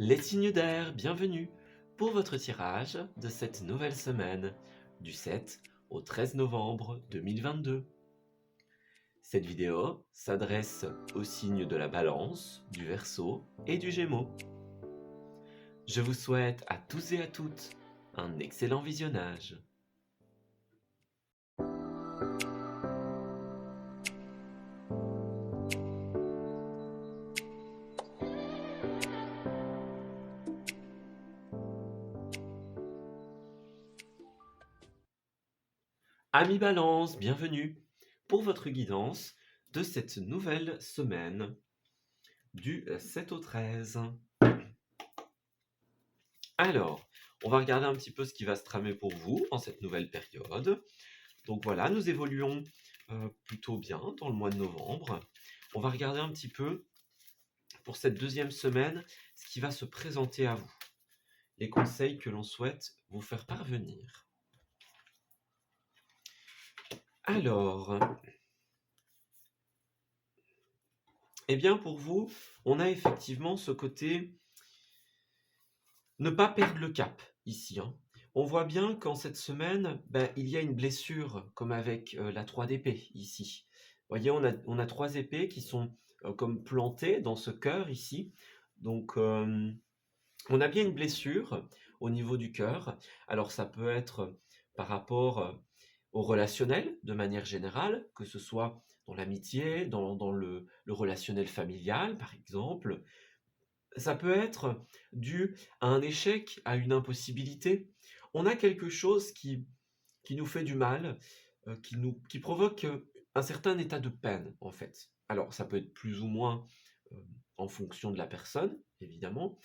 Les signes d'air, bienvenue pour votre tirage de cette nouvelle semaine, du 7 au 13 novembre 2022. Cette vidéo s'adresse aux signes de la Balance, du Verseau et du Gémeaux. Je vous souhaite à tous et à toutes un excellent visionnage. Amis Balance, bienvenue pour votre guidance de cette nouvelle semaine du 7 au 13. Alors, on va regarder un petit peu ce qui va se tramer pour vous en cette nouvelle période. Donc voilà, nous évoluons plutôt bien dans le mois de novembre. On va regarder un petit peu pour cette deuxième semaine ce qui va se présenter à vous, les conseils que l'on souhaite vous faire parvenir. Alors, eh bien pour vous, on a effectivement ce côté ne pas perdre le cap ici. On voit bien qu'en cette semaine, il y a une blessure comme avec la 3 d'épée ici. Vous voyez, on a 3 épées qui sont comme plantées dans ce cœur ici. Donc, on a bien une blessure au niveau du cœur. Alors, ça peut être par rapport au relationnel de manière générale, que ce soit dans l'amitié, dans le relationnel familial, par exemple. Ça peut être dû à un échec, à une impossibilité. On a quelque chose qui nous fait du mal, qui provoque un certain état de peine, en fait. Alors, ça peut être plus ou moins en fonction de la personne, évidemment.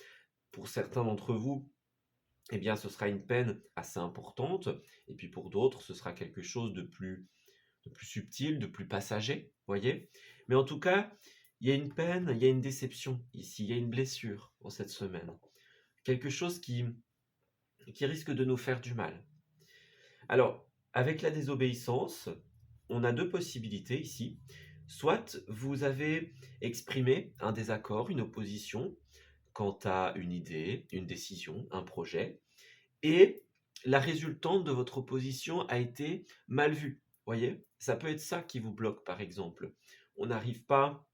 Pour certains d'entre vous, eh bien, ce sera une peine assez importante, et puis pour d'autres, ce sera quelque chose de plus subtil, de plus passager, voyez. Mais en tout cas, il y a une peine, il y a une déception ici, il y a une blessure en cette semaine. Quelque chose qui risque de nous faire du mal. Alors, avec la désobéissance, on a deux possibilités ici. Soit vous avez exprimé un désaccord, une opposition quant à une idée, une décision, un projet, et la résultante de votre opposition a été mal vue. Voyez, ça peut être ça qui vous bloque, par exemple. On n'arrive pas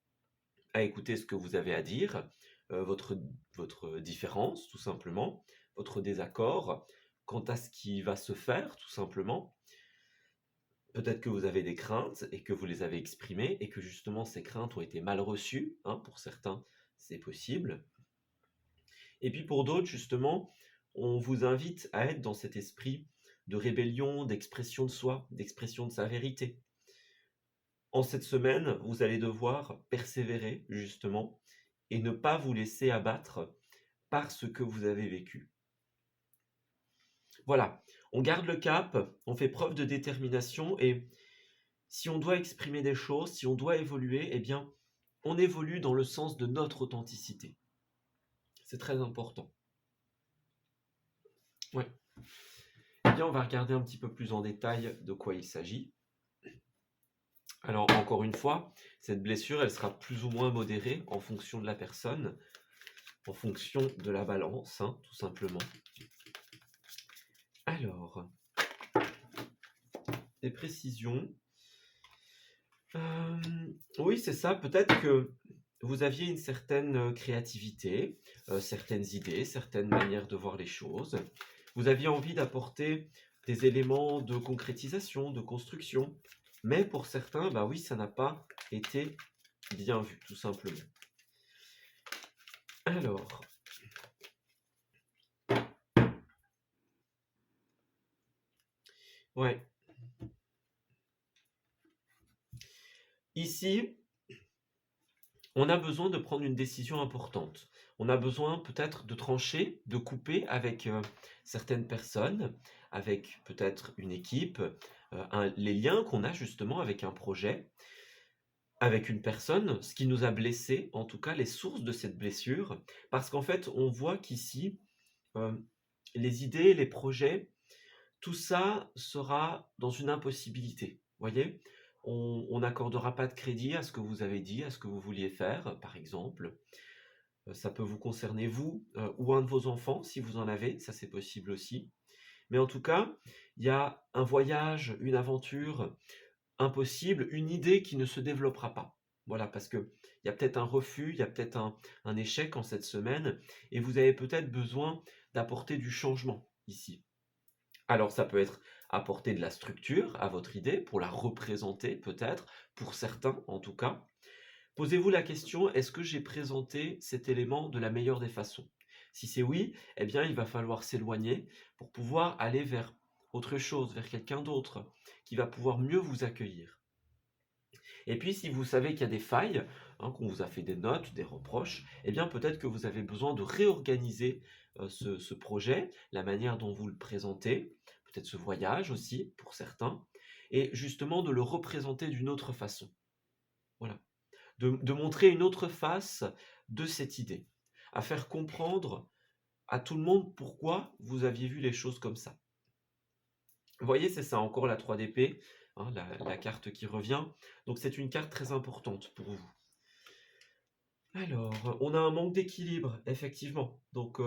à écouter ce que vous avez à dire, votre différence, tout simplement, votre désaccord quant à ce qui va se faire, tout simplement. Peut-être que vous avez des craintes et que vous les avez exprimées et que justement ces craintes ont été mal reçues, pour certains, c'est possible. Et puis pour d'autres, justement, on vous invite à être dans cet esprit de rébellion, d'expression de soi, d'expression de sa vérité. En cette semaine, vous allez devoir persévérer, justement, et ne pas vous laisser abattre par ce que vous avez vécu. Voilà, on garde le cap, on fait preuve de détermination et si on doit exprimer des choses, si on doit évoluer, eh bien, on évolue dans le sens de notre authenticité. C'est très important. Ouais. Eh bien, on va regarder un petit peu plus en détail de quoi il s'agit. Alors, encore une fois, cette blessure, elle sera plus ou moins modérée en fonction de la personne, en fonction de la balance, tout simplement. Alors, des précisions. Oui, c'est ça. Peut-être que vous aviez une certaine créativité, certaines idées, certaines manières de voir les choses. Vous aviez envie d'apporter des éléments de concrétisation, de construction. Mais pour certains, oui, ça n'a pas été bien vu, tout simplement. Alors, ouais. Ici, on a besoin de prendre une décision importante. On a besoin peut-être de trancher, de couper avec certaines personnes, avec peut-être une équipe, les liens qu'on a justement avec un projet, avec une personne, ce qui nous a blessés, en tout cas les sources de cette blessure, parce qu'en fait on voit qu'ici, euh, les idées, les projets, tout ça sera dans une impossibilité. Voyez, on n'accordera pas de crédit à ce que vous avez dit, à ce que vous vouliez faire, par exemple. Ça peut vous concerner vous, ou un de vos enfants si vous en avez, ça c'est possible aussi. Mais en tout cas, il y a un voyage, une aventure impossible, une idée qui ne se développera pas. Voilà, parce qu'il y a peut-être un refus, il y a peut-être un échec en cette semaine, et vous avez peut-être besoin d'apporter du changement ici. Alors ça peut être apporter de la structure à votre idée, pour la représenter peut-être, pour certains en tout cas. Posez-vous la question, est-ce que j'ai présenté cet élément de la meilleure des façons? Si c'est oui, eh bien il va falloir s'éloigner pour pouvoir aller vers autre chose, vers quelqu'un d'autre, qui va pouvoir mieux vous accueillir. Et puis si vous savez qu'il y a des failles, qu'on vous a fait des notes, des reproches, eh bien peut-être que vous avez besoin de réorganiser ce projet, la manière dont vous le présentez, peut-être ce voyage aussi pour certains, et justement de le représenter d'une autre façon. Voilà. De montrer une autre face de cette idée, à faire comprendre à tout le monde pourquoi vous aviez vu les choses comme ça. Vous voyez, c'est ça encore la 3DP, la carte qui revient. Donc c'est une carte très importante pour vous. Alors, on a un manque d'équilibre, effectivement. Donc,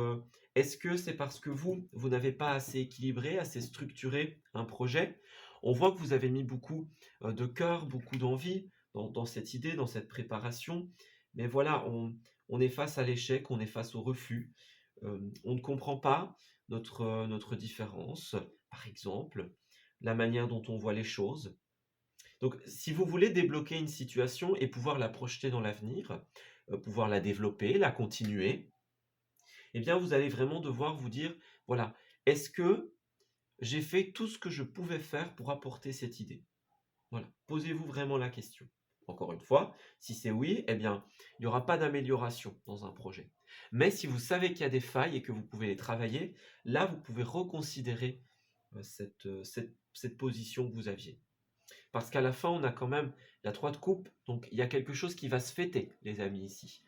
est-ce que c'est parce que vous n'avez pas assez équilibré, assez structuré un projet? On voit que vous avez mis beaucoup de cœur, beaucoup d'envie dans cette idée, dans cette préparation. Mais voilà, on est face à l'échec, on est face au refus. On ne comprend pas notre différence, par exemple, la manière dont on voit les choses. Donc, si vous voulez débloquer une situation et pouvoir la projeter dans l'avenir, pouvoir la développer, la continuer, eh bien, vous allez vraiment devoir vous dire, voilà, est-ce que j'ai fait tout ce que je pouvais faire pour apporter cette idée? Voilà, posez-vous vraiment la question. Encore une fois, si c'est oui, eh bien, il n'y aura pas d'amélioration dans un projet. Mais si vous savez qu'il y a des failles et que vous pouvez les travailler, là, vous pouvez reconsidérer cette position que vous aviez. Parce qu'à la fin, on a quand même la 3 de coupe, donc il y a quelque chose qui va se fêter, les amis, ici.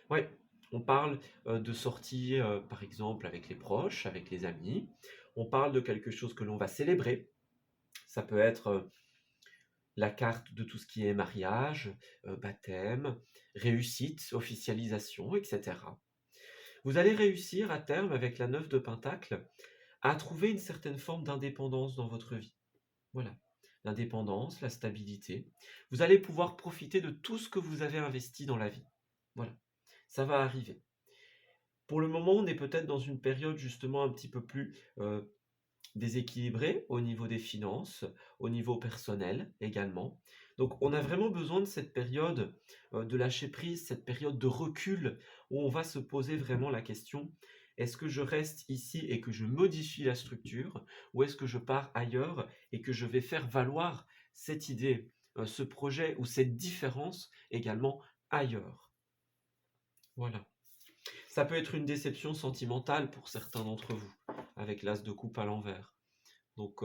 Ouais, on parle de sortie, par exemple, avec les proches, avec les amis. On parle de quelque chose que l'on va célébrer. Ça peut être la carte de tout ce qui est mariage, baptême, réussite, officialisation, etc. Vous allez réussir à terme, avec la 9 de Pentacle, à trouver une certaine forme d'indépendance dans votre vie. Voilà, l'indépendance, la stabilité. Vous allez pouvoir profiter de tout ce que vous avez investi dans la vie. Voilà, ça va arriver. Pour le moment, on est peut-être dans une période justement un petit peu plus déséquilibrée au niveau des finances, au niveau personnel également. Donc on a vraiment besoin de cette période de lâcher prise, cette période de recul où on va se poser vraiment la question, est-ce que je reste ici et que je modifie la structure, ou est-ce que je pars ailleurs et que je vais faire valoir cette idée, ce projet ou cette différence également ailleurs? Voilà. Ça peut être une déception sentimentale pour certains d'entre vous, avec l'as de coupe à l'envers. Donc,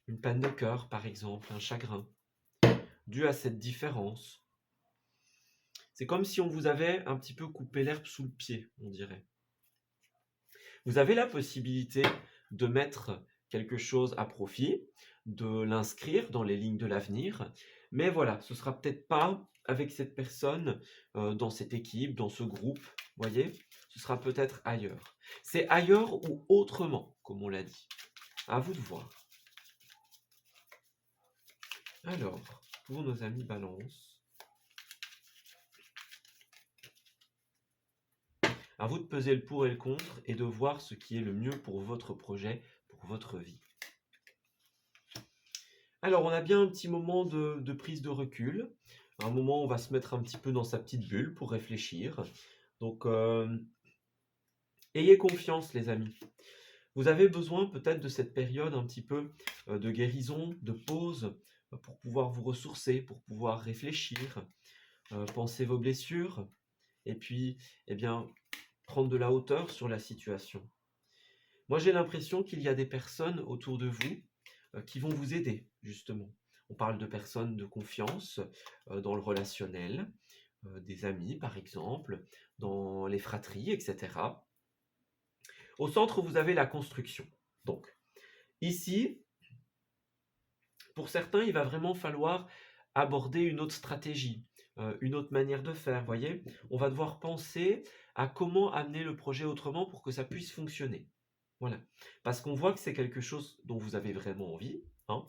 une peine de cœur, par exemple, un chagrin, dû à cette différence. C'est comme si on vous avait un petit peu coupé l'herbe sous le pied, on dirait. Vous avez la possibilité de mettre quelque chose à profit, de l'inscrire dans les lignes de l'avenir, mais voilà, ce sera peut-être pas avec cette personne, dans cette équipe, dans ce groupe, voyez? Ce sera peut-être ailleurs. C'est ailleurs ou autrement, comme on l'a dit. À vous de voir. Alors, pour nos amis Balance, à vous de peser le pour et le contre et de voir ce qui est le mieux pour votre projet, pour votre vie. Alors, on a bien un petit moment de prise de recul. Un moment où on va se mettre un petit peu dans sa petite bulle pour réfléchir. Donc, ayez confiance, les amis. Vous avez besoin peut-être de cette période un petit peu de guérison, de pause, pour pouvoir vous ressourcer, pour pouvoir réfléchir, penser vos blessures, et puis, eh bien, prendre de la hauteur sur la situation. Moi, j'ai l'impression qu'il y a des personnes autour de vous qui vont vous aider, justement. On parle de personnes de confiance dans le relationnel, des amis, par exemple, dans les fratries, etc. Au centre, vous avez la construction. Donc, ici, pour certains, il va vraiment falloir aborder une autre stratégie, une autre manière de faire, voyez? On va devoir penser à comment amener le projet autrement pour que ça puisse fonctionner. Voilà. Parce qu'on voit que c'est quelque chose dont vous avez vraiment envie, hein.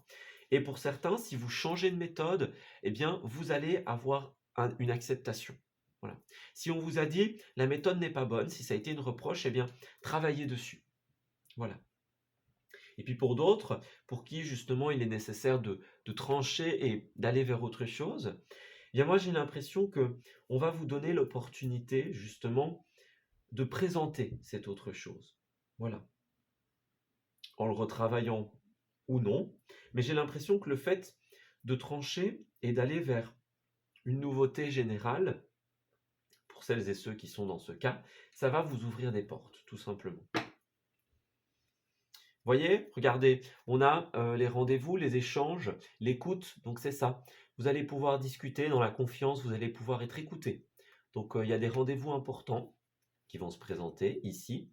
Et pour certains, si vous changez de méthode, eh bien, vous allez avoir une acceptation. Voilà. Si on vous a dit la méthode n'est pas bonne, si ça a été une reproche, eh bien, travaillez dessus. Voilà. Et puis pour d'autres, pour qui justement il est nécessaire de trancher et d'aller vers autre chose, eh bien moi j'ai l'impression que on va vous donner l'opportunité justement de présenter cette autre chose. Voilà. En le retravaillant ou non, mais j'ai l'impression que le fait de trancher et d'aller vers une nouveauté générale, pour celles et ceux qui sont dans ce cas, ça va vous ouvrir des portes, tout simplement. Voyez, regardez, on a les rendez-vous, les échanges, l'écoute, donc c'est ça. Vous allez pouvoir discuter dans la confiance, vous allez pouvoir être écouté. Donc il y a des rendez-vous importants qui vont se présenter ici.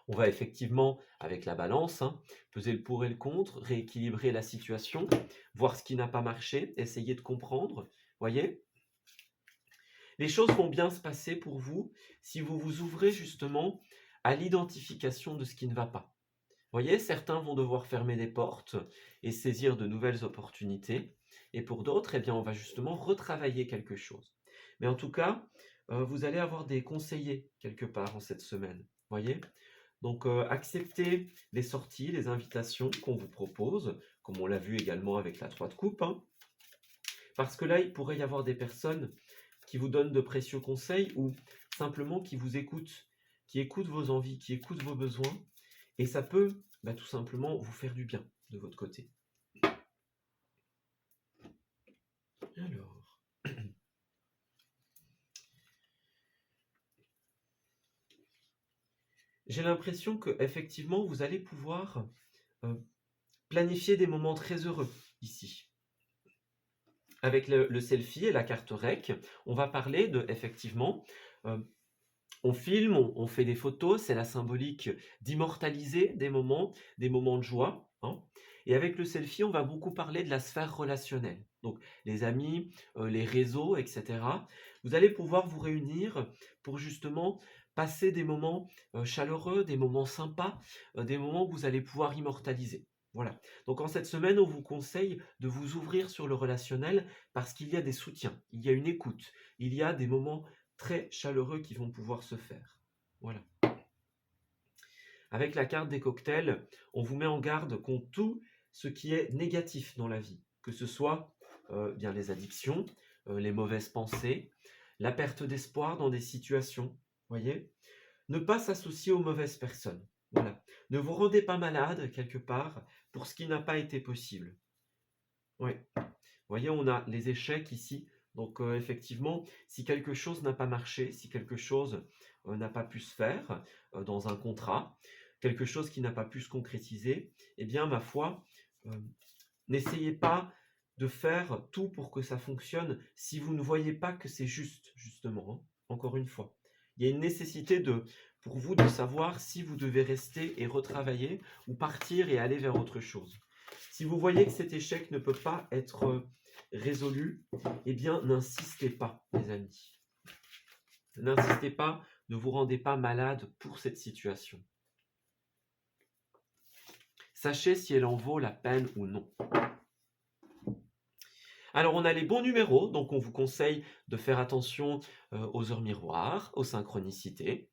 On va effectivement, avec la balance, hein, peser le pour et le contre, rééquilibrer la situation, voir ce qui n'a pas marché, essayer de comprendre. Voyez, les choses vont bien se passer pour vous si vous vous ouvrez justement à l'identification de ce qui ne va pas. Voyez, certains vont devoir fermer des portes et saisir de nouvelles opportunités. Et pour d'autres, eh bien, on va justement retravailler quelque chose. Mais en tout cas, vous allez avoir des conseillers quelque part en cette semaine. Voyez? Donc, acceptez les sorties, les invitations qu'on vous propose, comme on l'a vu également avec la 3 de coupe, hein. Parce que là, il pourrait y avoir des personnes qui vous donnent de précieux conseils ou simplement qui vous écoutent, qui écoutent vos envies, qui écoutent vos besoins. Et ça peut tout simplement vous faire du bien de votre côté. Alors, j'ai l'impression que effectivement vous allez pouvoir planifier des moments très heureux ici. Avec le selfie et la carte rec, on va parler de effectivement on filme, on fait des photos, c'est la symbolique d'immortaliser des moments de joie, hein. Et avec le selfie, on va beaucoup parler de la sphère relationnelle. Donc les amis, les réseaux, etc. Vous allez pouvoir vous réunir pour justement passer des moments chaleureux, des moments sympas, des moments que vous allez pouvoir immortaliser. Voilà. Donc en cette semaine, on vous conseille de vous ouvrir sur le relationnel parce qu'il y a des soutiens, il y a une écoute, il y a des moments très chaleureux qui vont pouvoir se faire. Voilà. Avec la carte des cocktails, on vous met en garde contre tout ce qui est négatif dans la vie, que ce soit bien les addictions, les mauvaises pensées, la perte d'espoir dans des situations, voyez. Ne pas s'associer aux mauvaises personnes. Voilà. Ne vous rendez pas malade quelque part pour ce qui n'a pas été possible. Oui. Voyez, on a les échecs ici. Donc effectivement, si quelque chose n'a pas marché, si quelque chose n'a pas pu se faire dans un contrat, quelque chose qui n'a pas pu se concrétiser, eh bien, ma foi, n'essayez pas de faire tout pour que ça fonctionne si vous ne voyez pas que c'est juste, justement, hein. Encore une fois. Il y a une nécessité pour vous de savoir si vous devez rester et retravailler ou partir et aller vers autre chose. Si vous voyez que cet échec ne peut pas être résolu, eh bien, n'insistez pas, les amis. N'insistez pas, ne vous rendez pas malade pour cette situation. Sachez si elle en vaut la peine ou non. Alors, on a les bons numéros, donc on vous conseille de faire attention aux heures miroirs, aux synchronicités.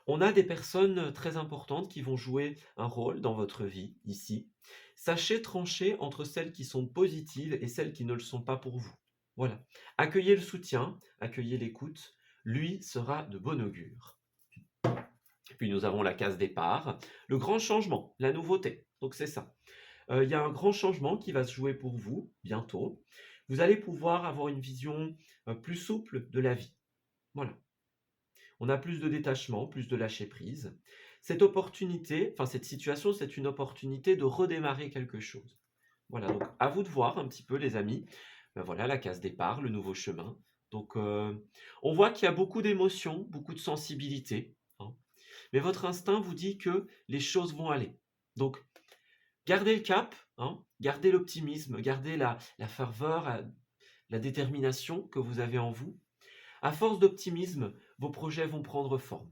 On a des personnes très importantes qui vont jouer un rôle dans votre vie, ici. Sachez trancher entre celles qui sont positives et celles qui ne le sont pas pour vous. Voilà. Accueillez le soutien, accueillez l'écoute. Lui sera de bon augure. Puis nous avons la case départ, le grand changement, la nouveauté. Donc c'est ça. Il y a un grand changement qui va se jouer pour vous bientôt. Vous allez pouvoir avoir une vision plus souple de la vie. Voilà. On a plus de détachement, plus de lâcher prise. Cette opportunité, enfin cette situation, c'est une opportunité de redémarrer quelque chose. Voilà, donc à vous de voir un petit peu les amis. Voilà la case départ, le nouveau chemin. Donc on voit qu'il y a beaucoup d'émotions, beaucoup de sensibilité, hein. Mais votre instinct vous dit que les choses vont aller. Donc gardez le cap, hein, gardez l'optimisme, gardez la ferveur, la détermination que vous avez en vous. À force d'optimisme, vos projets vont prendre forme.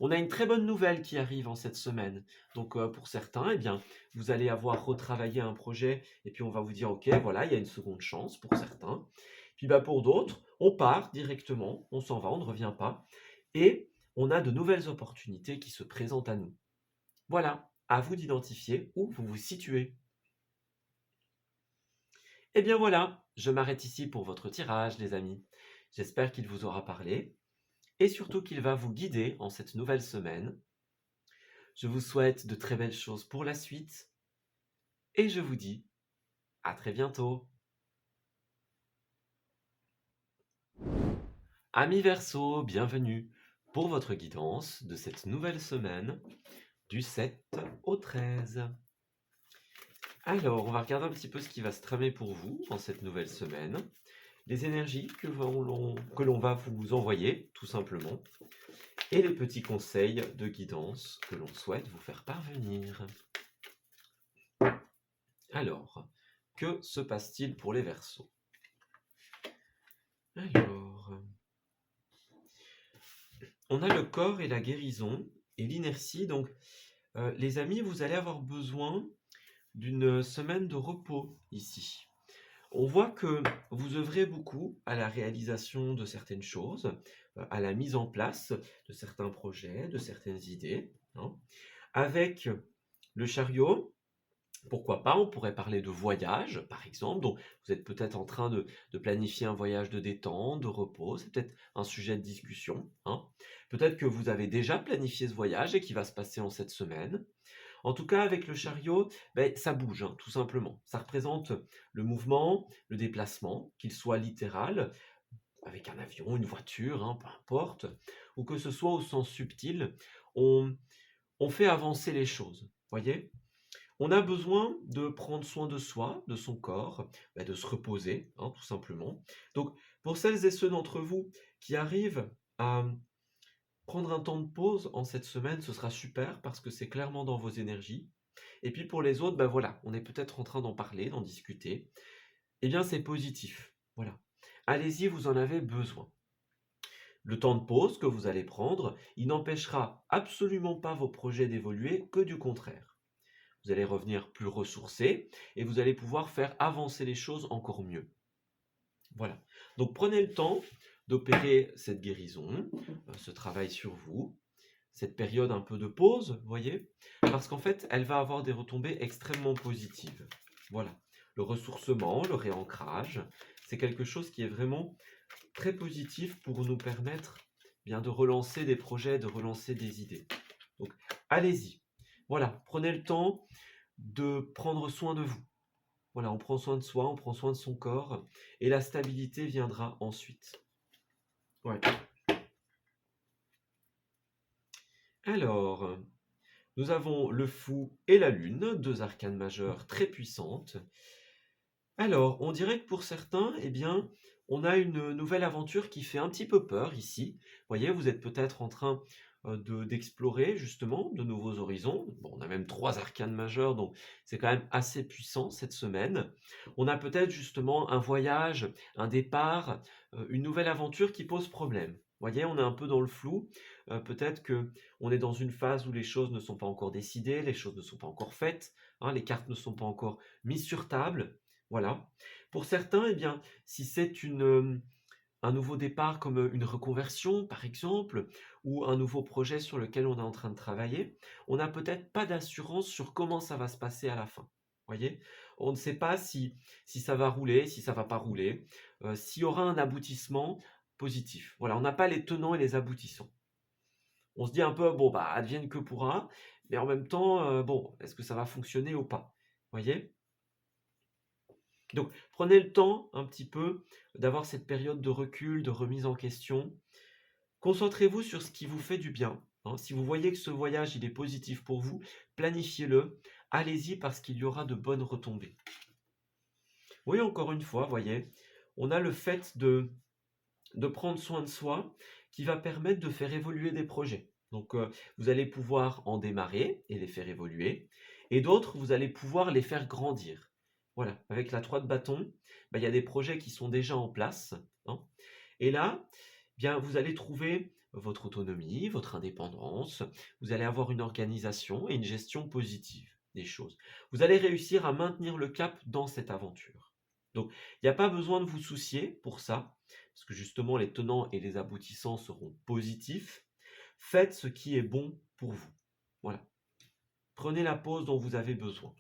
On a une très bonne nouvelle qui arrive en cette semaine. Donc pour certains, eh bien, vous allez avoir retravaillé un projet et puis on va vous dire, OK, voilà, il y a une seconde chance pour certains. Puis bah, pour d'autres, on part directement, on s'en va, on ne revient pas. Et on a de nouvelles opportunités qui se présentent à nous. Voilà, à vous d'identifier où vous vous situez. Eh bien voilà, je m'arrête ici pour votre tirage, les amis. J'espère qu'il vous aura parlé et surtout qu'il va vous guider en cette nouvelle semaine. Je vous souhaite de très belles choses pour la suite et je vous dis à très bientôt. Amis Verseau, bienvenue pour votre guidance de cette nouvelle semaine du 7 au 13. Alors, on va regarder un petit peu ce qui va se tramer pour vous en cette nouvelle semaine, les énergies que l'on va vous envoyer, tout simplement, et les petits conseils de guidance que l'on souhaite vous faire parvenir. Alors, que se passe-t-il pour les Verseaux? Alors, on a le corps et la guérison et l'inertie. Donc, les amis, vous allez avoir besoin d'une semaine de repos ici. On voit que vous œuvrez beaucoup à la réalisation de certaines choses, à la mise en place de certains projets, de certaines idées, hein. Avec le chariot, pourquoi pas, on pourrait parler de voyage, par exemple. Donc, vous êtes peut-être en train de planifier un voyage de détente, de repos. C'est peut-être un sujet de discussion, hein. Peut-être que vous avez déjà planifié ce voyage et qui va se passer en cette semaine. En tout cas, avec le chariot, ça bouge, hein, tout simplement. Ça représente le mouvement, le déplacement, qu'il soit littéral, avec un avion, une voiture, hein, peu importe, ou que ce soit au sens subtil, on, on fait avancer les choses. Voyez? On a besoin de prendre soin de soi, de son corps, de se reposer, hein, tout simplement. Donc, pour celles et ceux d'entre vous qui arrivent à prendre un temps de pause en cette semaine, ce sera super parce que c'est clairement dans vos énergies. Et puis pour les autres, voilà, on est peut-être en train d'en parler, d'en discuter. Eh bien, c'est positif. Voilà. Allez-y, vous en avez besoin. Le temps de pause que vous allez prendre, il n'empêchera absolument pas vos projets d'évoluer, que du contraire. Vous allez revenir plus ressourcé et vous allez pouvoir faire avancer les choses encore mieux. Voilà. Donc prenez le temps d'opérer cette guérison, ce travail sur vous, cette période un peu de pause, voyez, parce qu'en fait, elle va avoir des retombées extrêmement positives. Voilà. Le ressourcement, le réancrage, c'est quelque chose qui est vraiment très positif pour nous permettre bien de relancer des projets, de relancer des idées. Donc, allez-y. Voilà, prenez le temps de prendre soin de vous. Voilà, on prend soin de soi, on prend soin de son corps, et la stabilité viendra ensuite. Ouais. Alors, nous avons le fou et la lune, deux arcanes majeures très puissantes. Alors, on dirait que pour certains, eh bien, on a une nouvelle aventure qui fait un petit peu peur ici. Vous voyez, vous êtes peut-être en train d'explorer justement de nouveaux horizons. Bon, on a même trois arcanes majeures, donc c'est quand même assez puissant cette semaine. On a peut-être justement un voyage, un départ, une nouvelle aventure qui pose problème. Vous voyez, on est un peu dans le flou. Peut-être que on est dans une phase où les choses ne sont pas encore décidées, les choses ne sont pas encore faites, hein, les cartes ne sont pas encore mises sur table. Voilà. Pour certains, eh bien, si c'est un nouveau départ comme une reconversion, par exemple, ou un nouveau projet sur lequel on est en train de travailler, on n'a peut-être pas d'assurance sur comment ça va se passer à la fin. Voyez? On ne sait pas si ça va rouler, si ça va pas rouler, s'il y aura un aboutissement positif. Voilà, on n'a pas les tenants et les aboutissants. On se dit un peu, bon, advienne que pourra, mais en même temps, bon, est-ce que ça va fonctionner ou pas? Voyez? Donc, prenez le temps un petit peu d'avoir cette période de recul, de remise en question. Concentrez-vous sur ce qui vous fait du bien, hein. Si vous voyez que ce voyage, il est positif pour vous, planifiez-le. Allez-y parce qu'il y aura de bonnes retombées. Oui, encore une fois, voyez, on a le fait de prendre soin de soi qui va permettre de faire évoluer des projets. Donc, vous allez pouvoir en démarrer et les faire évoluer. Et d'autres, vous allez pouvoir les faire grandir. Voilà, avec la 3 de bâton, bah, il y a des projets qui sont déjà en place, hein. Et là, bien, vous allez trouver votre autonomie, votre indépendance, vous allez avoir une organisation et une gestion positive des choses. Vous allez réussir à maintenir le cap dans cette aventure. Donc, il n'y a pas besoin de vous soucier pour ça, parce que justement, les tenants et les aboutissants seront positifs. Faites ce qui est bon pour vous. Voilà. Prenez la pause dont vous avez besoin.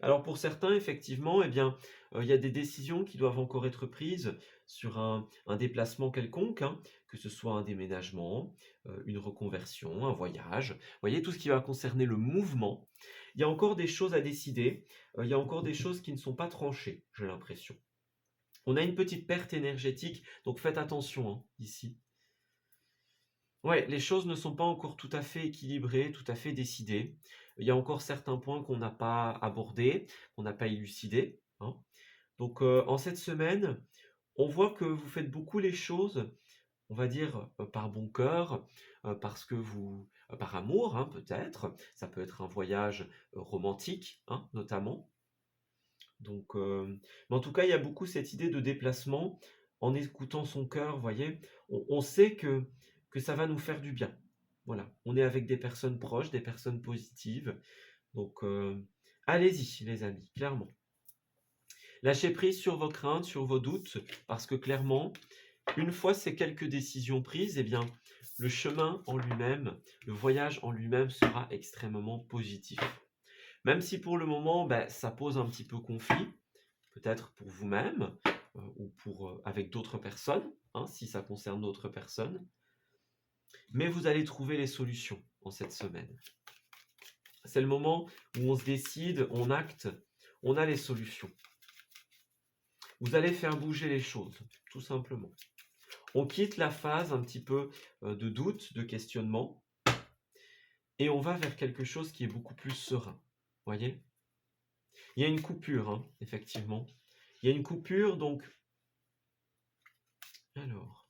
Alors pour certains, effectivement, eh bien, il y a des décisions qui doivent encore être prises sur un déplacement quelconque, hein, que ce soit un déménagement, une reconversion, un voyage. Vous voyez, tout ce qui va concerner le mouvement. Il y a encore des choses à décider, il y a encore des choses qui ne sont pas tranchées, j'ai l'impression. On a une petite perte énergétique, donc faites attention, hein, ici. Ouais, les choses ne sont pas encore tout à fait équilibrées, tout à fait décidées. Il y a encore certains points qu'on n'a pas abordés, qu'on n'a pas élucidés, hein. Donc, en cette semaine, on voit que vous faites beaucoup les choses, on va dire, par bon cœur, parce que vous par amour, hein, peut-être. Ça peut être un voyage, romantique, hein, notamment. Donc, mais en tout cas, il y a beaucoup cette idée de déplacement. En écoutant son cœur, vous voyez, on sait que ça va nous faire du bien. Voilà, on est avec des personnes proches, des personnes positives. Donc, allez-y, les amis, clairement. Lâchez prise sur vos craintes, sur vos doutes, parce que clairement, une fois ces quelques décisions prises, eh bien, le chemin en lui-même, le voyage en lui-même sera extrêmement positif. Même si pour le moment, ben, ça pose un petit peu conflit, peut-être pour vous-même ou pour, avec d'autres personnes, hein, si ça concerne d'autres personnes. Mais vous allez trouver les solutions en cette semaine. C'est le moment où on se décide, on acte, on a les solutions. Vous allez faire bouger les choses, tout simplement. On quitte la phase un petit peu de doute, de questionnement, et on va vers quelque chose qui est beaucoup plus serein. Voyez? Il y a une coupure, hein, effectivement. Il y a une coupure, donc... Alors...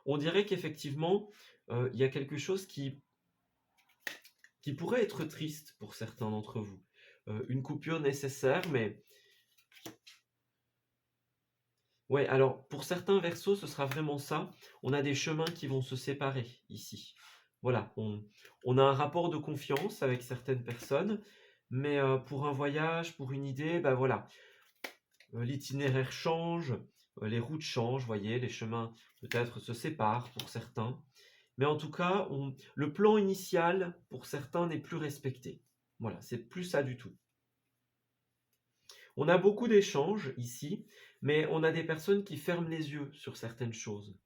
On dirait qu'effectivement, il y a quelque chose qui pourrait être triste pour certains d'entre vous. Une coupure nécessaire, mais... Ouais, alors, pour certains Verseaux, ce sera vraiment ça. On a des chemins qui vont se séparer ici. Voilà, on a un rapport de confiance avec certaines personnes, mais pour un voyage, pour une idée, ben voilà, l'itinéraire change, les routes changent, voyez, les chemins peut-être se séparent pour certains. Mais en tout cas, le plan initial, pour certains, n'est plus respecté. Voilà, c'est plus ça du tout. On a beaucoup d'échanges ici, mais on a des personnes qui ferment les yeux sur certaines choses.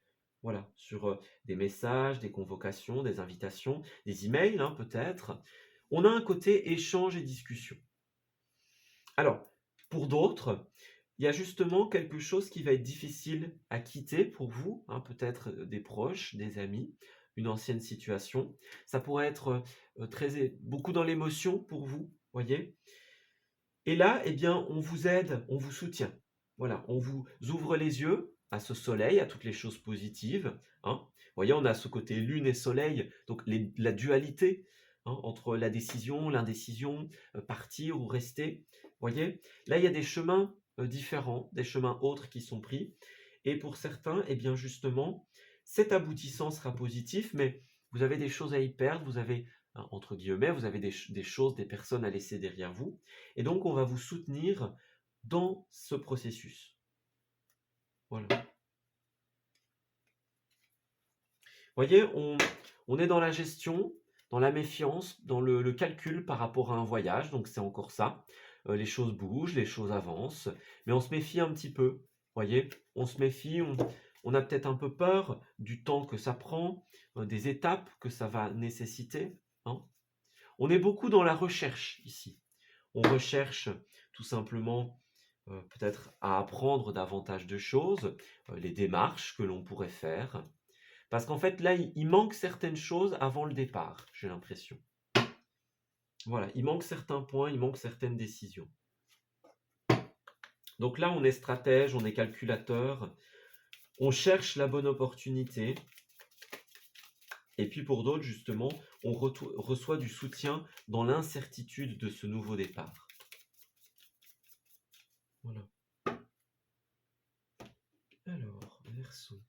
Voilà, sur des messages, des convocations, des invitations, des emails, hein, peut-être. On a un côté échange et discussion. Alors, pour d'autres, il y a justement quelque chose qui va être difficile à quitter pour vous, hein, peut-être des proches, des amis, une ancienne situation. Ça pourrait être beaucoup dans l'émotion pour vous, voyez. Et là, eh bien, on vous aide, on vous soutient. Voilà, on vous ouvre les yeux à ce soleil, à toutes les choses positives, hein. Vous voyez, on a ce côté lune et soleil, donc la dualité, hein, entre la décision, l'indécision, partir ou rester. Vous voyez, là, il y a des chemins différents, des chemins autres qui sont pris. Et pour certains, eh bien, justement, cet aboutissant sera positif, mais vous avez des choses à y perdre, vous avez, hein, entre guillemets, vous avez des choses, des personnes à laisser derrière vous. Et donc, on va vous soutenir dans ce processus. Voilà. Vous voyez, on est dans la gestion, dans la méfiance, dans le calcul par rapport à un voyage. Donc, c'est encore ça. Les choses bougent, les choses avancent. Mais on se méfie un petit peu. Vous voyez, on se méfie, on a peut-être un peu peur du temps que ça prend, des étapes que ça va nécessiter, hein. On est beaucoup dans la recherche ici. On recherche tout simplement peut-être à apprendre davantage de choses, les démarches que l'on pourrait faire. Parce qu'en fait, là, il manque certaines choses avant le départ, j'ai l'impression. Voilà, il manque certains points, il manque certaines décisions. Donc là, on est stratège, on est calculateur, on cherche la bonne opportunité. Et puis pour d'autres, justement, on reçoit du soutien dans l'incertitude de ce nouveau départ. Voilà. Alors, Verseau.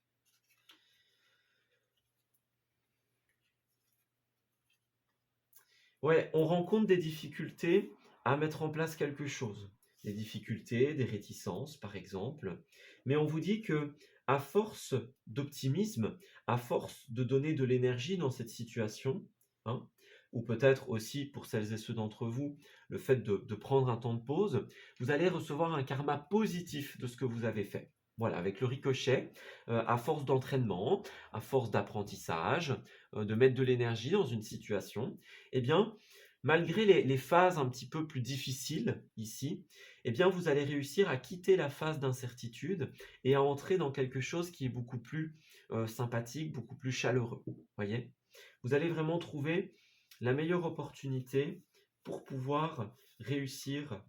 Ouais, on rencontre des difficultés à mettre en place quelque chose. Des difficultés, des réticences, par exemple. Mais on vous dit que à force d'optimisme, à force de donner de l'énergie dans cette situation, hein, ou peut-être aussi pour celles et ceux d'entre vous, le fait de prendre un temps de pause, vous allez recevoir un karma positif de ce que vous avez fait. Voilà, avec le ricochet, à force d'entraînement, à force d'apprentissage, de mettre de l'énergie dans une situation, eh bien, malgré les phases un petit peu plus difficiles ici, eh bien, vous allez réussir à quitter la phase d'incertitude et à entrer dans quelque chose qui est beaucoup plus sympathique, beaucoup plus chaleureux. Voyez? Vous allez vraiment trouver la meilleure opportunité pour pouvoir réussir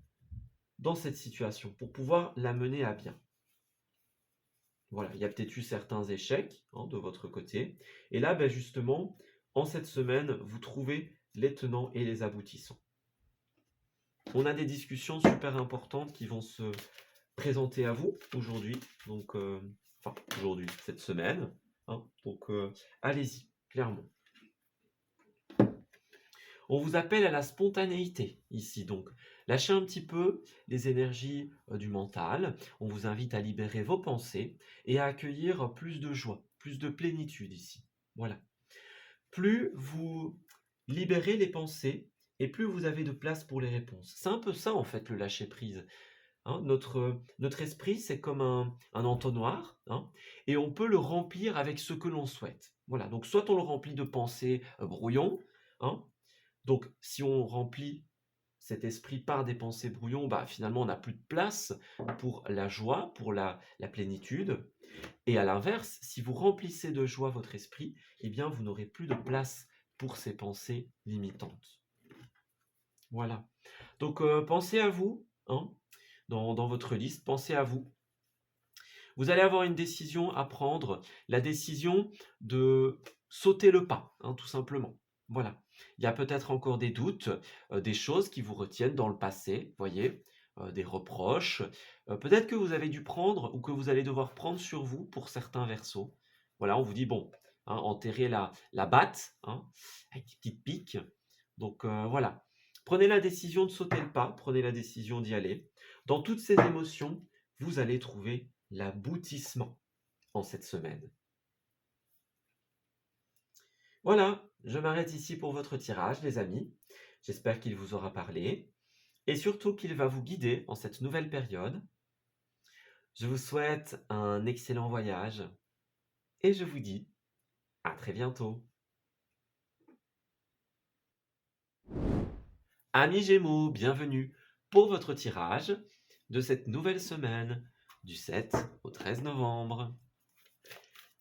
dans cette situation, pour pouvoir la mener à bien. Voilà, il y a peut-être eu certains échecs de votre côté. Et là, ben justement, en cette semaine, vous trouvez les tenants et les aboutissants. On a des discussions super importantes qui vont se présenter à vous aujourd'hui. Donc, enfin, aujourd'hui, cette semaine. Donc, allez-y, clairement. On vous appelle à la spontanéité ici, donc lâchez un petit peu les énergies du mental. On vous invite à libérer vos pensées et à accueillir plus de joie, plus de plénitude ici. Voilà. Plus vous libérez les pensées et plus vous avez de place pour les réponses. C'est un peu ça en fait le lâcher prise. Notre esprit, c'est comme un entonnoir, et on peut le remplir avec ce que l'on souhaite. Voilà, donc soit on le remplit de pensées brouillons, hein. Donc si on remplit cet esprit par des pensées brouillons, bah, finalement on n'a plus de place pour la joie, pour la plénitude. Et à l'inverse, si vous remplissez de joie votre esprit, eh bien vous n'aurez plus de place pour ces pensées limitantes. Voilà. Donc pensez à vous, dans votre liste, pensez à vous. Vous allez avoir une décision à prendre, la décision de sauter le pas, tout simplement. Voilà. Il y a peut-être encore des doutes, des choses qui vous retiennent dans le passé, voyez, des reproches. Peut-être que vous avez dû prendre ou que vous allez devoir prendre sur vous pour certains versos. Voilà, on vous dit, bon, enterrez la batte, avec des petites piques. Donc voilà. Prenez la décision de sauter le pas, prenez la décision d'y aller. Dans toutes ces émotions, vous allez trouver l'aboutissement en cette semaine. Voilà, je m'arrête ici pour votre tirage, les amis. J'espère qu'il vous aura parlé et surtout qu'il va vous guider en cette nouvelle période. Je vous souhaite un excellent voyage et je vous dis à très bientôt. Amis Gémeaux, bienvenue pour votre tirage de cette nouvelle semaine du 7 au 13 novembre.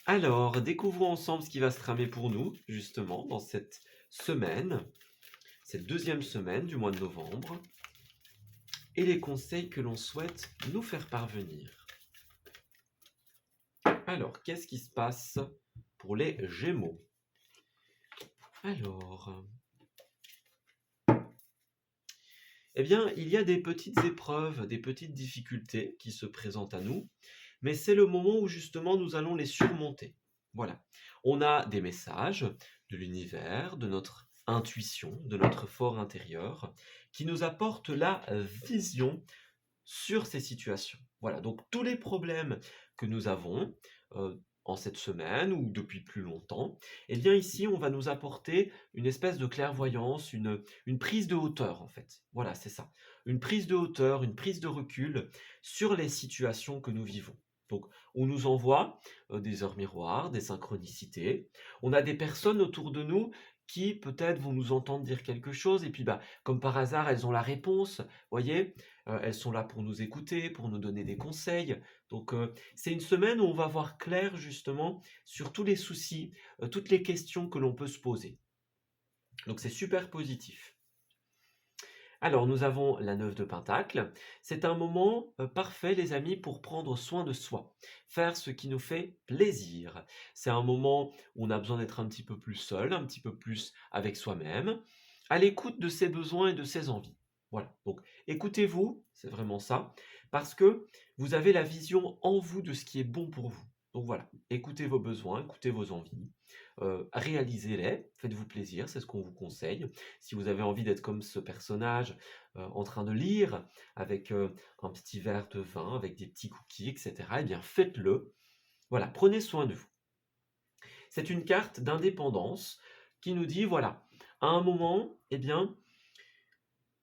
Alors, découvrons ensemble ce qui va se tramer pour nous, justement, dans cette semaine, cette deuxième semaine du mois de novembre, et les conseils que l'on souhaite nous faire parvenir. Alors, qu'est-ce qui se passe pour les Gémeaux? Alors, eh bien, il y a des petites épreuves, des petites difficultés qui se présentent à nous, mais c'est le moment où justement nous allons les surmonter. Voilà. On a des messages de l'univers, de notre intuition, de notre fort intérieur, qui nous apportent la vision sur ces situations. Voilà, donc tous les problèmes que nous avons en cette semaine ou depuis plus longtemps, eh bien ici on va nous apporter une espèce de clairvoyance, une prise de hauteur en fait. Voilà, c'est ça. Une prise de hauteur, une prise de recul sur les situations que nous vivons. Donc on nous envoie des heures miroirs, des synchronicités. On a des personnes autour de nous qui peut-être vont nous entendre dire quelque chose et puis bah comme par hasard elles ont la réponse, voyez, elles sont là pour nous écouter, pour nous donner des conseils. Donc c'est une semaine où on va voir clair justement sur tous les soucis, toutes les questions que l'on peut se poser. Donc c'est super positif. Alors, nous avons la 9 de Pentacle. C'est un moment parfait, les amis, pour prendre soin de soi, faire ce qui nous fait plaisir. C'est un moment où on a besoin d'être un petit peu plus seul, un petit peu plus avec soi-même, à l'écoute de ses besoins et de ses envies. Voilà, donc écoutez-vous, c'est vraiment ça, parce que vous avez la vision en vous de ce qui est bon pour vous. Donc voilà, écoutez vos besoins, écoutez vos envies, réalisez-les, faites-vous plaisir, c'est ce qu'on vous conseille. Si vous avez envie d'être comme ce personnage en train de lire avec un petit verre de vin, avec des petits cookies, etc., eh bien faites-le. Voilà, prenez soin de vous. C'est une carte d'indépendance qui nous dit, voilà, à un moment, eh bien,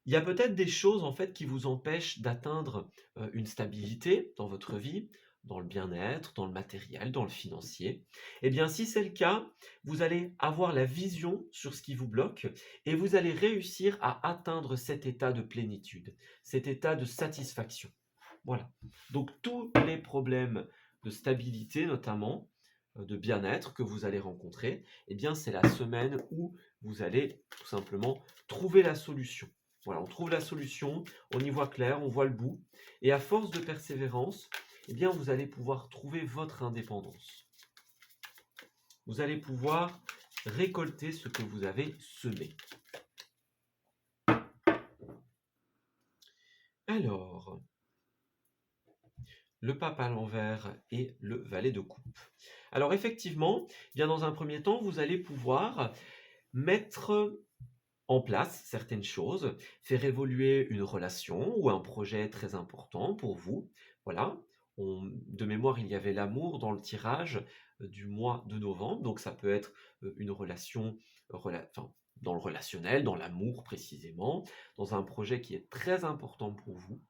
il y a peut-être des choses en fait qui vous empêchent d'atteindre une stabilité dans votre vie, dans le bien-être, dans le matériel, dans le financier. Eh bien, si c'est le cas, vous allez avoir la vision sur ce qui vous bloque et vous allez réussir à atteindre cet état de plénitude, cet état de satisfaction. Voilà. Donc tous les problèmes de stabilité notamment, de bien-être que vous allez rencontrer, eh bien c'est la semaine où vous allez tout simplement trouver la solution. Voilà, on trouve la solution, on y voit clair, on voit le bout, et à force de persévérance, eh bien vous allez pouvoir trouver votre indépendance. Vous allez pouvoir récolter ce que vous avez semé. Alors, le pape à l'envers et le valet de coupe. Alors effectivement, bien dans un premier temps, vous allez pouvoir mettre en place certaines choses, faire évoluer une relation ou un projet très important pour vous. Voilà. De mémoire, il y avait l'amour dans le tirage du mois de novembre, donc ça peut être une relation, enfin, dans le relationnel, dans l'amour précisément, dans un projet qui est très important pour vous.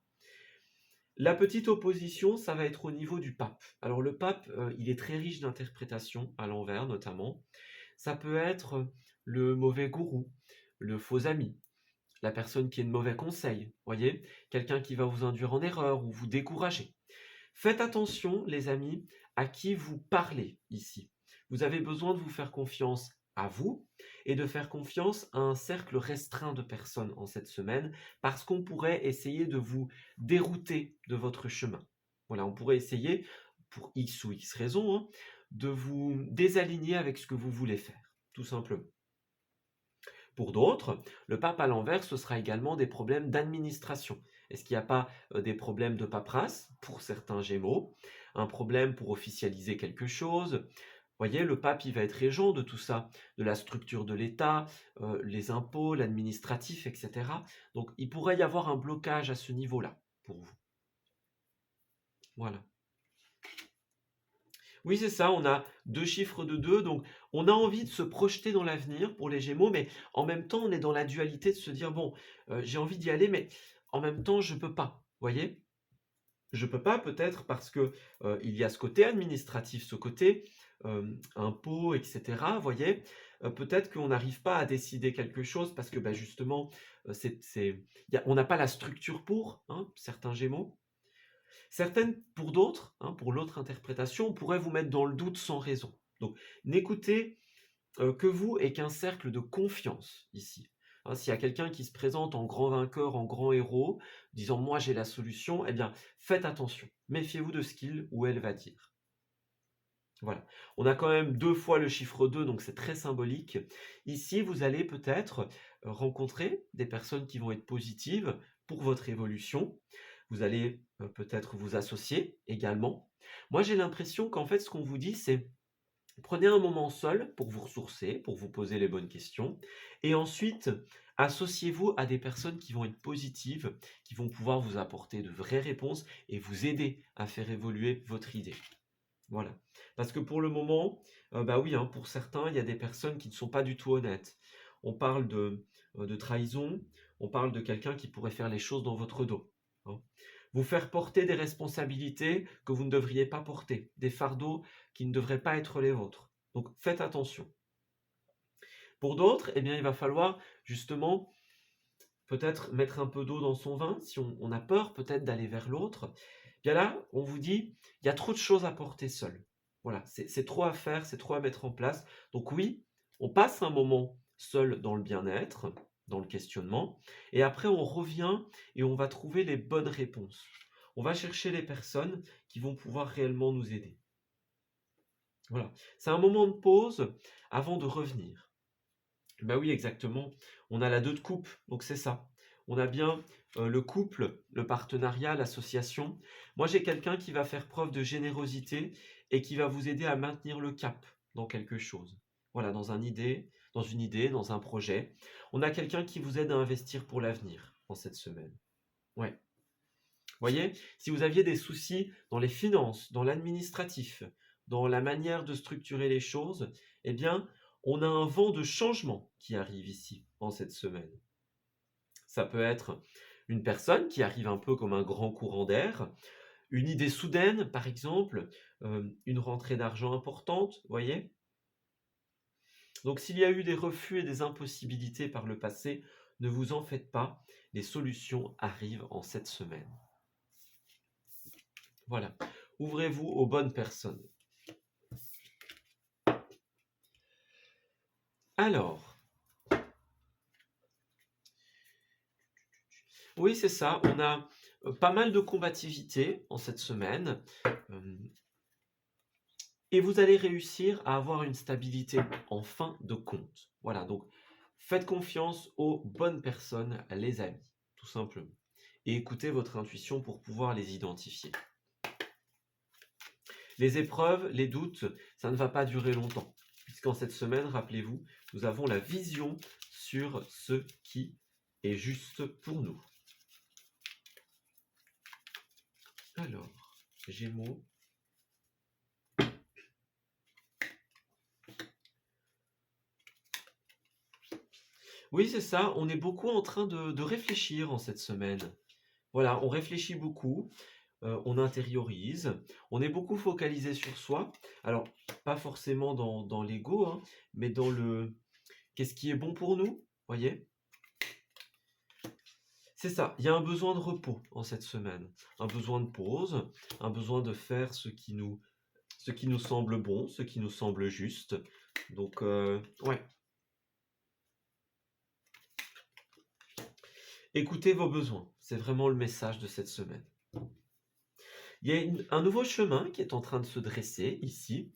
La petite opposition, ça va être au niveau du pape. Alors le pape, il est très riche d'interprétations, à l'envers notamment. Ça peut être le mauvais gourou, le faux ami, la personne qui est de mauvais conseil, voyez? Quelqu'un qui va vous induire en erreur ou vous décourager. Faites attention, les amis, à qui vous parlez ici. Vous avez besoin de vous faire confiance à vous et de faire confiance à un cercle restreint de personnes en cette semaine parce qu'on pourrait essayer de vous dérouter de votre chemin. Voilà, on pourrait essayer, pour X ou X raisons, hein, de vous désaligner avec ce que vous voulez faire, tout simplement. Pour d'autres, le pape à l'envers, ce sera également des problèmes d'administration. Est-ce qu'il n'y a pas des problèmes de paperasse pour certains Gémeaux? Un problème pour officialiser quelque chose? Voyez, le pape, il va être régent de tout ça, de la structure de l'État, les impôts, l'administratif, etc. Donc, il pourrait y avoir un blocage à ce niveau-là pour vous. Voilà. Oui, c'est ça, on a 2 chiffres de 2, donc on a envie de se projeter dans l'avenir pour les Gémeaux, mais en même temps, on est dans la dualité de se dire: «Bon, j'ai envie d'y aller, mais en même temps, je peux pas». Voyez? Je peux pas peut-être parce que, il y a ce côté administratif, ce côté, impôts et cetera, voyez? Peut-être qu'on n'arrive pas à décider quelque chose parce que, bah, justement, on n'a pas la structure pour, hein, certains Gémeaux. Certaines, pour d'autres, hein, pour l'autre interprétation, pourraient vous mettre dans le doute sans raison. Donc, n'écoutez que vous et qu'un cercle de confiance ici. Hein, s'il y a quelqu'un qui se présente en grand vainqueur, en grand héros, disant moi j'ai la solution, eh bien faites attention. Méfiez-vous de ce qu'il ou elle va dire. Voilà. On a quand même 2 fois le chiffre 2, donc c'est très symbolique. Ici, vous allez peut-être rencontrer des personnes qui vont être positives pour votre évolution. Vous allez peut-être vous associer également. Moi, j'ai l'impression qu'en fait, ce qu'on vous dit, c'est prenez un moment seul pour vous ressourcer, pour vous poser les bonnes questions. Et ensuite, associez-vous à des personnes qui vont être positives, qui vont pouvoir vous apporter de vraies réponses et vous aider à faire évoluer votre idée. Voilà. Parce que pour le moment, bah oui, hein, pour certains, il y a des personnes qui ne sont pas du tout honnêtes. On parle de trahison, on parle de quelqu'un qui pourrait faire les choses dans votre dos, hein. Vous faire porter des responsabilités que vous ne devriez pas porter, des fardeaux qui ne devraient pas être les vôtres. Donc faites attention. Pour d'autres, eh bien, il va falloir justement peut-être mettre un peu d'eau dans son vin, si on a peur peut-être d'aller vers l'autre. Bien là, on vous dit, il y a trop de choses à porter seul. Voilà, c'est trop à faire, c'est trop à mettre en place. Donc oui, on passe un moment seul dans le bien-être, dans le questionnement. Et après, on revient et on va trouver les bonnes réponses. On va chercher les personnes qui vont pouvoir réellement nous aider. Voilà. C'est un moment de pause avant de revenir. Ben oui, exactement. On a la 2 de coupe, donc c'est ça. On a bien le couple, le partenariat, l'association. Moi, j'ai quelqu'un qui va faire preuve de générosité et qui va vous aider à maintenir le cap dans quelque chose. Voilà, dans une idée, dans un projet. On a quelqu'un qui vous aide à investir pour l'avenir en cette semaine. Ouais. Vous voyez, si vous aviez des soucis dans les finances, dans l'administratif, dans la manière de structurer les choses, eh bien, on a un vent de changement qui arrive ici, en cette semaine. Ça peut être une personne qui arrive un peu comme un grand courant d'air, une idée soudaine, par exemple, une rentrée d'argent importante, vous voyez. Donc, s'il y a eu des refus et des impossibilités par le passé, ne vous en faites pas, les solutions arrivent en cette semaine. Voilà, ouvrez-vous aux bonnes personnes. Alors, oui, c'est ça, on a pas mal de combativité en cette semaine. Et vous allez réussir à avoir une stabilité en fin de compte. Voilà, donc faites confiance aux bonnes personnes, les amis, tout simplement. Et écoutez votre intuition pour pouvoir les identifier. Les épreuves, les doutes, ça ne va pas durer longtemps. Puisqu'en cette semaine, rappelez-vous, nous avons la vision sur ce qui est juste pour nous. Alors, Gémeaux. Oui, c'est ça, on est beaucoup en train de réfléchir en cette semaine. Voilà, on réfléchit beaucoup, on intériorise, on est beaucoup focalisé sur soi. Alors, pas forcément dans l'ego, hein, mais dans le qu'est-ce qui est bon pour nous, voyez? C'est ça, il y a un besoin de repos en cette semaine, un besoin de pause, un besoin de faire ce qui nous semble bon, ce qui nous semble juste. Donc, ouais. Écoutez vos besoins, c'est vraiment le message de cette semaine. Il y a un nouveau chemin qui est en train de se dresser ici,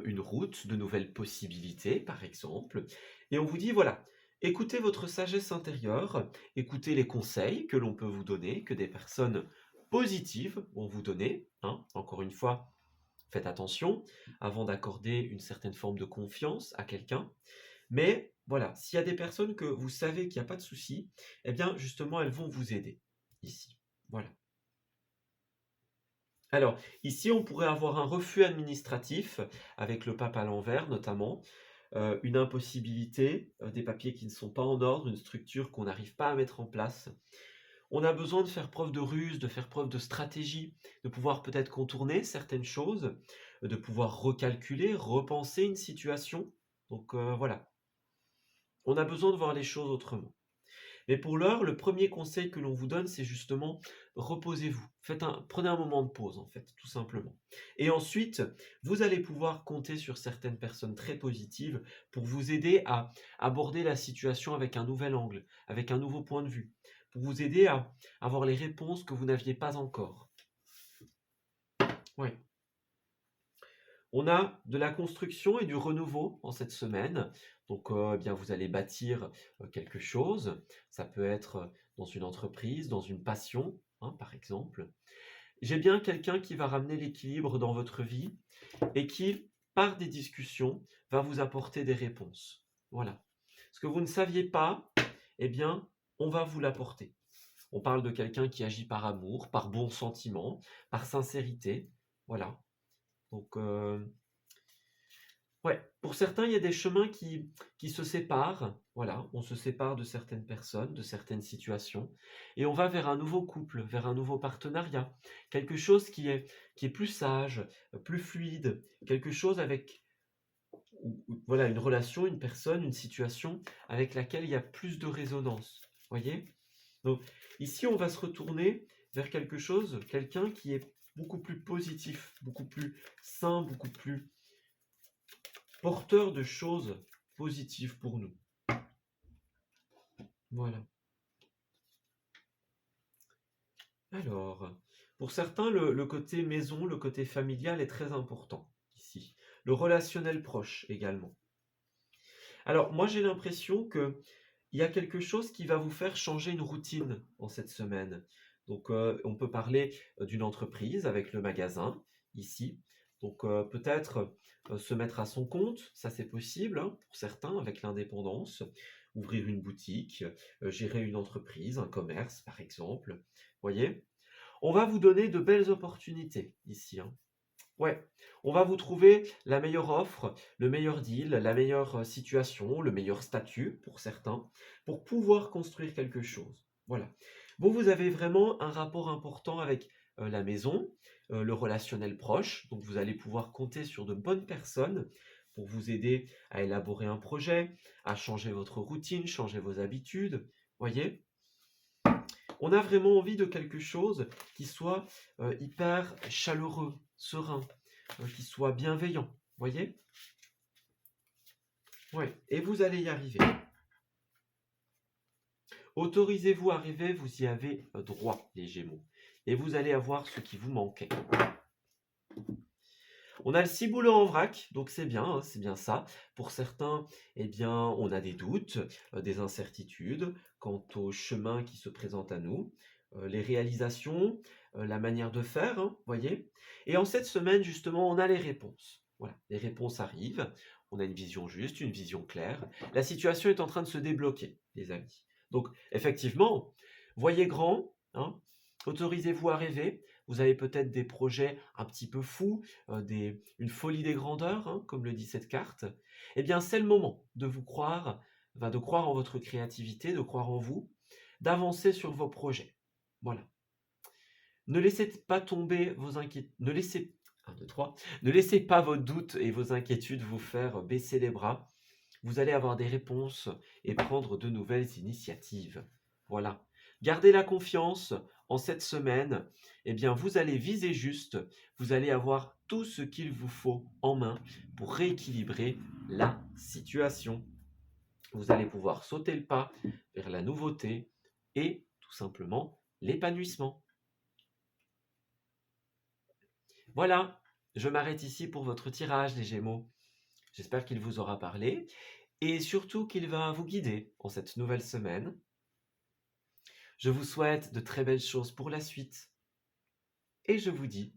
une route, de nouvelles possibilités, par exemple. Et on vous dit, voilà, écoutez votre sagesse intérieure, écoutez les conseils que l'on peut vous donner, que des personnes positives vont vous donner. Hein. Encore une fois, faites attention avant d'accorder une certaine forme de confiance à quelqu'un. Mais voilà, s'il y a des personnes que vous savez qu'il n'y a pas de souci, eh bien, justement, elles vont vous aider ici. Voilà. Alors, ici, on pourrait avoir un refus administratif, avec le pape à l'envers notamment, une impossibilité, des papiers qui ne sont pas en ordre, une structure qu'on n'arrive pas à mettre en place. On a besoin de faire preuve de ruse, de faire preuve de stratégie, de pouvoir peut-être contourner certaines choses, de pouvoir recalculer, repenser une situation. Donc voilà, on a besoin de voir les choses autrement. Mais pour l'heure, le premier conseil que l'on vous donne, c'est justement reposez-vous. Prenez un moment de pause, en fait, tout simplement. Et ensuite, vous allez pouvoir compter sur certaines personnes très positives pour vous aider à aborder la situation avec un nouvel angle, avec un nouveau point de vue, pour vous aider à avoir les réponses que vous n'aviez pas encore. Oui. On a de la construction et du renouveau en cette semaine. Donc, eh bien, vous allez bâtir quelque chose. Ça peut être dans une entreprise, dans une passion, hein, par exemple. J'ai bien quelqu'un qui va ramener l'équilibre dans votre vie et qui, par des discussions, va vous apporter des réponses. Voilà. Ce que vous ne saviez pas, eh bien, on va vous l'apporter. On parle de quelqu'un qui agit par amour, par bon sentiment, par sincérité. Voilà. Donc, ouais, pour certains, il y a des chemins qui se séparent. Voilà, on se sépare de certaines personnes, de certaines situations, et on va vers un nouveau couple, vers un nouveau partenariat. Quelque chose qui est plus sage, plus fluide, quelque chose avec, voilà, une relation, une personne, une situation avec laquelle il y a plus de résonance. Voyez? Donc, ici, on va se retourner vers quelque chose, quelqu'un qui est beaucoup plus positif, beaucoup plus sain, beaucoup plus porteur de choses positives pour nous. Voilà. Alors, pour certains, le côté maison, le côté familial est très important ici. Le relationnel proche également. Alors, moi, j'ai l'impression que il y a quelque chose qui va vous faire changer une routine en cette semaine. Donc, on peut parler d'une entreprise avec le magasin ici. Donc, peut-être se mettre à son compte, ça c'est possible hein, pour certains avec l'indépendance. Ouvrir une boutique, gérer une entreprise, un commerce par exemple. Voyez? On va vous donner de belles opportunités ici, hein. Ouais, on va vous trouver la meilleure offre, le meilleur deal, la meilleure situation, le meilleur statut pour certains, pour pouvoir construire quelque chose. Voilà. Vous avez vraiment un rapport important avec la maison, le relationnel proche, donc vous allez pouvoir compter sur de bonnes personnes pour vous aider à élaborer un projet, à changer votre routine, changer vos habitudes. Voyez? On a vraiment envie de quelque chose qui soit hyper chaleureux, serein, qui soit bienveillant. Voyez? Ouais. Et vous allez y arriver. Autorisez-vous à rêver, vous y avez droit, les Gémeaux. Et vous allez avoir ce qui vous manquait. On a le ciboulot en vrac, donc hein, c'est bien ça. Pour certains, eh bien, on a des doutes, des incertitudes quant au chemin qui se présente à nous, les réalisations, la manière de faire, hein, voyez. Et en cette semaine, justement, on a les réponses. Voilà, les réponses arrivent. On a une vision juste, une vision claire. La situation est en train de se débloquer, les amis. Donc, effectivement, voyez grand, hein, autorisez-vous à rêver. Vous avez peut-être des projets un petit peu fous, une folie des grandeurs, hein, comme le dit cette carte. Eh bien, c'est le moment de vous croire, de croire en votre créativité, de croire en vous, d'avancer sur vos projets. Voilà. Ne laissez pas tomber vos inquiétudes. Ne laissez... 1, 2, 3. Ne laissez pas vos doutes et vos inquiétudes vous faire baisser les bras. Vous allez avoir des réponses et prendre de nouvelles initiatives. Voilà. Gardez la confiance en cette semaine. Eh bien, vous allez viser juste. Vous allez avoir tout ce qu'il vous faut en main pour rééquilibrer la situation. Vous allez pouvoir sauter le pas vers la nouveauté et tout simplement l'épanouissement. Voilà, je m'arrête ici pour votre tirage, les Gémeaux. J'espère qu'il vous aura parlé et surtout qu'il va vous guider en cette nouvelle semaine. Je vous souhaite de très belles choses pour la suite et je vous dis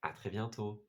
à très bientôt.